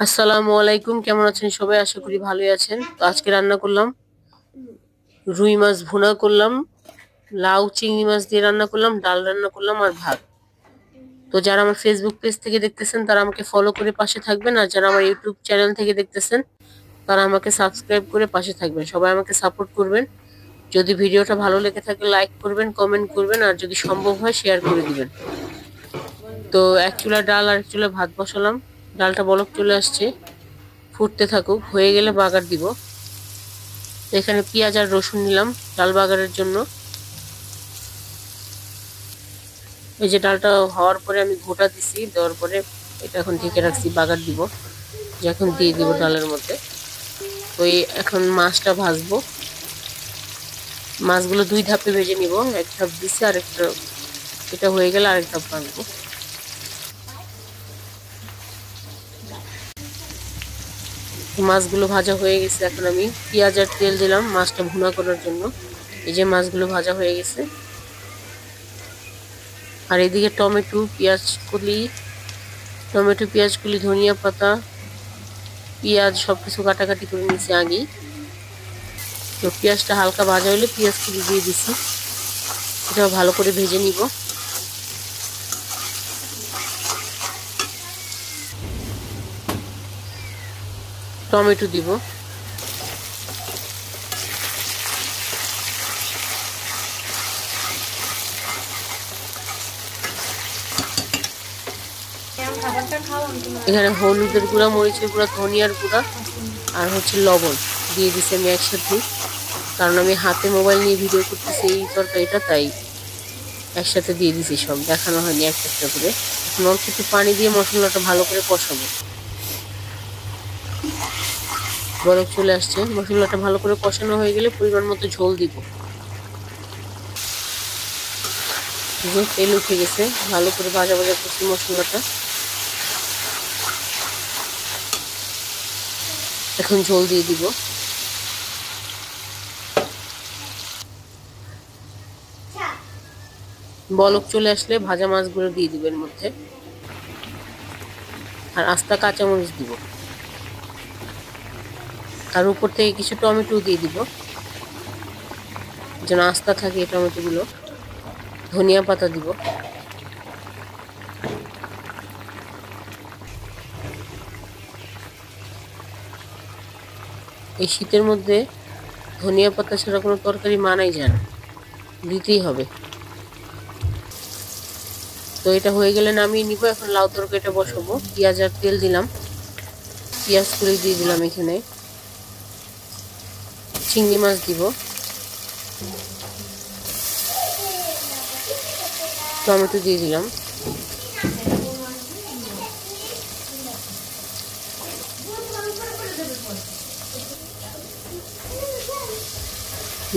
আসসালামু আলাইকুম, কেমন আছেন সবাই? আশা করি ভালোই আছেন। তো আজকে রান্না করলাম রুই মাছ ভুনা করলাম, লাউ চিংড়ি মাছ দিয়ে রান্না করলাম, ডাল রান্না করলাম আর ভাত। তো যারা আমার ফেসবুক পেজ থেকে দেখতেছেন তারা আমাকে ফলো করে পাশে থাকবেন, আর যারা আমার ইউটিউব চ্যানেল থেকে দেখতেছেন তারা আমাকে সাবস্ক্রাইব করে পাশে থাকবেন। সবাই আমাকে সাপোর্ট করবেন। যদি ভিডিওটা ভালো লেগে থাকে লাইক করবেন, কমেন্ট করবেন, আর যদি সম্ভব হয় শেয়ার করে দিবেন। তো এক চুলা ডাল আর এক চুলা ভাত বসালাম। ডালটা বলক চলে আসছে, ফুটতে থাকুক, হয়ে গেলে বাগার দিব। এখানে পেঁয়াজ আর রসুন নিলাম ডাল বাগারের জন্য। এই যে ডালটা হওয়ার পরে আমি ঘোটা দিছি, দেওয়ার পরে এটা এখন ঢেকে রাখছি, বাগার দিব। যে এখন দিয়ে দিব ডালের মধ্যে। তো এখন মাছটা ভাজবো। মাছগুলো দুই ধাপে ভেজে নিব, এক ধাপ দিছি আর একটা, এটা হয়ে গেলে আরেক ধাপ ভাজবো। মাছগুলো ভাজা হয়ে গেছে, এখন আমি পেঁয়াজ আর তেল দিলাম মাছটা ভুনা করার জন্য। এই যে মাছগুলো ভাজা হয়ে গেছে। আর এদিকে টমেটো পেঁয়াজ কুলি, ধনিয়া পাতা, পেঁয়াজ সবকিছু কাটাকাটি করে নিয়েছি আগেই। তো পেঁয়াজটা হালকা ভাজা হলে পেঁয়াজ কুলি দিয়ে দিছি, এটাও ভালো করে ভেজে নিব। টমেটো দিব, এখানে হলুদের গুঁড়া, মরিচের গুঁড়া, ধনিয়ার গুঁড়া আর হচ্ছে লবণ দিয়ে দিছি আমি একসাথে, কারণ আমি হাতে মোবাইল নিয়ে ভিডিও করতেছি এই তরকারিটা, তাই একসাথে দিয়ে দিছি, সব দেখানো হয়নি একটা একটা করে। এখন অল্প একটু পানি দিয়ে মশলাটা ভালো করে কষাবো। বরফ চলে আসছে, মশলাটা ভালো করে কষানো হয়ে গেলে পরিমাণ মতো ঝোল দিব। তেল উঠে গেছে, ভালো করে ভাজা ভাজা করছি মশলাটা। এখন ঝোল দিয়ে দিব। বলক চলে আসলে ভাজা মাছগুলো দিয়ে দিব এর মধ্যে, আর আস্তা কাঁচামরিচ দিব, আর উপর থেকে কিছু টমেটো দিয়ে দিব যেন আস্তা থাকে এই টমেটোগুলো। ধনিয়া পাতা দিব। এই শীতের মধ্যে ধনিয়া পাতা ছাড়া কোনো তরকারি মানাই যায় না, দিতেই হবে। তো এটা হয়ে গেলে নামিয়ে নিব। এখন লাউ তরকারিটা বসাবো। পেঁয়াজ আর তেল দিলাম, পেঁয়াজ করে দিয়ে দিলাম। এখানে চিংড়ি মাছ দিব, টমেটো দিয়ে দিলাম,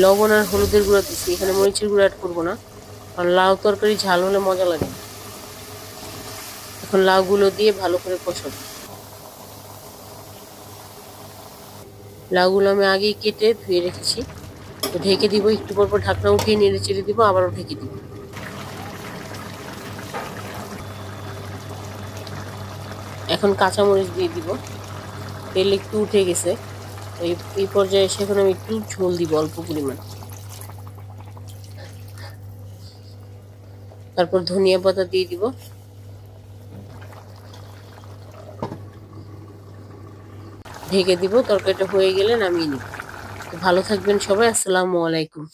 লবণ আর হলুদের গুঁড়া দিচ্ছি। এখানে মরিচের গুঁড়া অ্যাড করবো না, কারণ লাউ তরকারি ঝাল হলে মজা লাগে। এখন লাউগুলো দিয়ে ভালো করে কষাবো। লাউগুলো আমি আগেই কেটে ধুয়ে রেখেছি। তো ঢেকে দিব, একটু পর পর ঢাকনা উঠিয়ে নেড়ে চেড়ে দিব, আবারও ঢেকে দিব। এখন কাঁচামরিচ দিয়ে দিব। তেল একটু উঠে গেছে, এই পর্যায়ে এসে এখন আমি একটু ঝোল দিব অল্প পরিমাণ। তারপর ধনিয়া পাতা দিয়ে দিব। ঢেকে দিব, তরকারিটা হয়ে গেলে নামিয়ে নিব। ভালো থাকবেন সবাই। আসসালামু আলাইকুম।